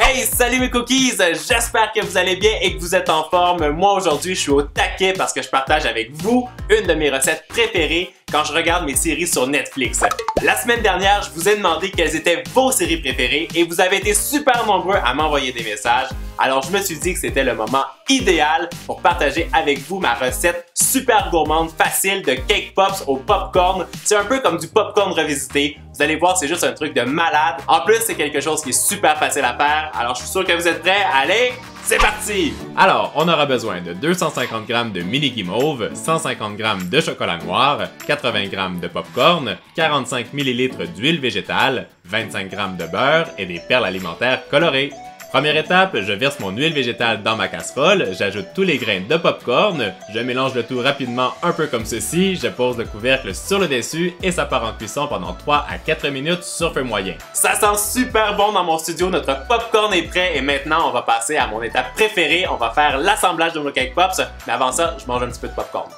Hey, salut mes cookies! J'espère que vous allez bien et que vous êtes en forme. Moi aujourd'hui, je suis au taquet parce que je partage avec vous une de mes recettes préférées quand je regarde mes séries sur Netflix. La semaine dernière, je vous ai demandé quelles étaient vos séries préférées et vous avez été super nombreux à m'envoyer des messages. Alors je me suis dit que c'était le moment idéal pour partager avec vous ma recette super gourmande, facile de cake pops au popcorn. C'est un peu comme du popcorn revisité. Vous allez voir, c'est juste un truc de malade. En plus, c'est quelque chose qui est super facile à faire. Alors je suis sûr que vous êtes prêts. Allez, c'est parti! Alors, on aura besoin de 250 g de mini guimauve, 150 g de chocolat noir, 80 g de popcorn, 45 ml d'huile végétale, 25 g de beurre et des perles alimentaires colorées. Première étape, je verse mon huile végétale dans ma casserole, j'ajoute tous les grains de popcorn, je mélange le tout rapidement un peu comme ceci, je pose le couvercle sur le dessus et ça part en cuisson pendant 3 à 4 minutes sur feu moyen. Ça sent super bon dans mon studio, notre popcorn est prêt et maintenant on va passer à mon étape préférée, on va faire l'assemblage de nos cake pops, mais avant ça, je mange un petit peu de popcorn.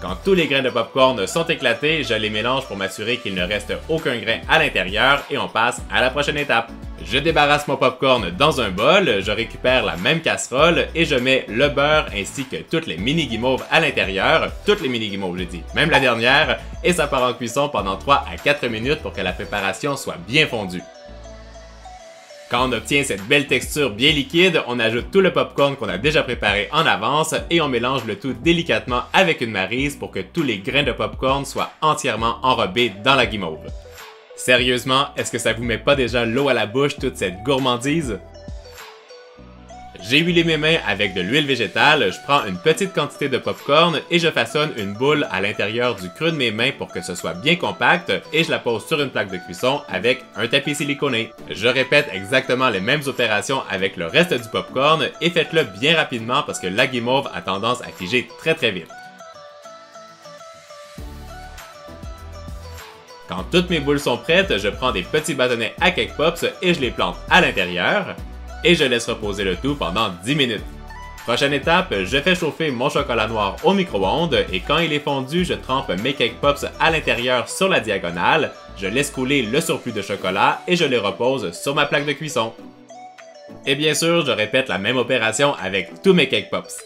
Quand tous les grains de popcorn sont éclatés, je les mélange pour m'assurer qu'il ne reste aucun grain à l'intérieur et on passe à la prochaine étape. Je débarrasse mon popcorn dans un bol, je récupère la même casserole et je mets le beurre ainsi que toutes les mini guimauves à l'intérieur, toutes les mini guimauves j'ai dit, même la dernière, et ça part en cuisson pendant 3 à 4 minutes pour que la préparation soit bien fondue. Quand on obtient cette belle texture bien liquide, on ajoute tout le popcorn qu'on a déjà préparé en avance et on mélange le tout délicatement avec une maryse pour que tous les grains de popcorn soient entièrement enrobés dans la guimauve. Sérieusement, est-ce que ça vous met pas déjà l'eau à la bouche toute cette gourmandise? J'ai huilé mes mains avec de l'huile végétale, je prends une petite quantité de popcorn et je façonne une boule à l'intérieur du creux de mes mains pour que ce soit bien compact et je la pose sur une plaque de cuisson avec un tapis siliconé. Je répète exactement les mêmes opérations avec le reste du popcorn et faites-le bien rapidement parce que la guimauve a tendance à figer très vite. Quand toutes mes boules sont prêtes, je prends des petits bâtonnets à cake pops et je les plante à l'intérieur. Et je laisse reposer le tout pendant 10 minutes. Prochaine étape, je fais chauffer mon chocolat noir au micro-ondes et quand il est fondu, je trempe mes cake pops à l'intérieur sur la diagonale, je laisse couler le surplus de chocolat et je les repose sur ma plaque de cuisson. Et bien sûr, je répète la même opération avec tous mes cake pops.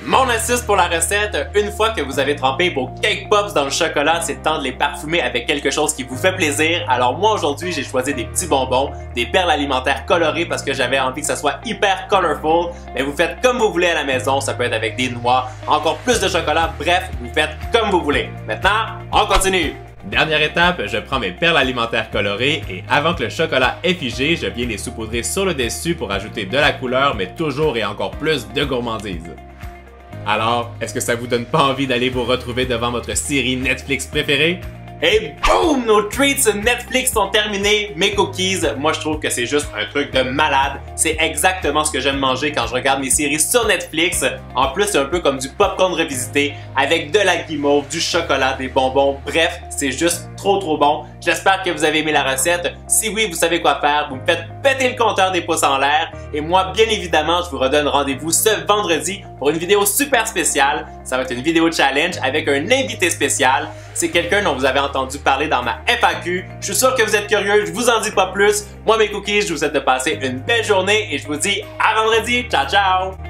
Mon astuce pour la recette, une fois que vous avez trempé vos cake pops dans le chocolat, c'est le temps de les parfumer avec quelque chose qui vous fait plaisir. Alors moi aujourd'hui, j'ai choisi des petits bonbons, des perles alimentaires colorées parce que j'avais envie que ça soit hyper colorful. Mais vous faites comme vous voulez à la maison, ça peut être avec des noix, encore plus de chocolat, bref, vous faites comme vous voulez. Maintenant, on continue! Dernière étape, je prends mes perles alimentaires colorées et avant que le chocolat ait figé, je viens les saupoudrer sur le dessus pour ajouter de la couleur mais toujours et encore plus de gourmandise. Alors, est-ce que ça vous donne pas envie d'aller vous retrouver devant votre série Netflix préférée? Et boum! Nos treats Netflix sont terminés, mes cookies. Moi, je trouve que c'est juste un truc de malade. C'est exactement ce que j'aime manger quand je regarde mes séries sur Netflix. En plus, c'est un peu comme du popcorn revisité avec de la guimauve, du chocolat, des bonbons. Bref, c'est juste trop bon. J'espère que vous avez aimé la recette. Si oui, vous savez quoi faire. Vous me faites péter le compteur des pouces en l'air. Et moi, bien évidemment, je vous redonne rendez-vous ce vendredi pour une vidéo super spéciale. Ça va être une vidéo challenge avec un invité spécial. C'est quelqu'un dont vous avez entendu parler dans ma FAQ. Je suis sûr que vous êtes curieux, je vous en dis pas plus. Moi, mes cookies, je vous souhaite de passer une belle journée et je vous dis à vendredi. Ciao, ciao!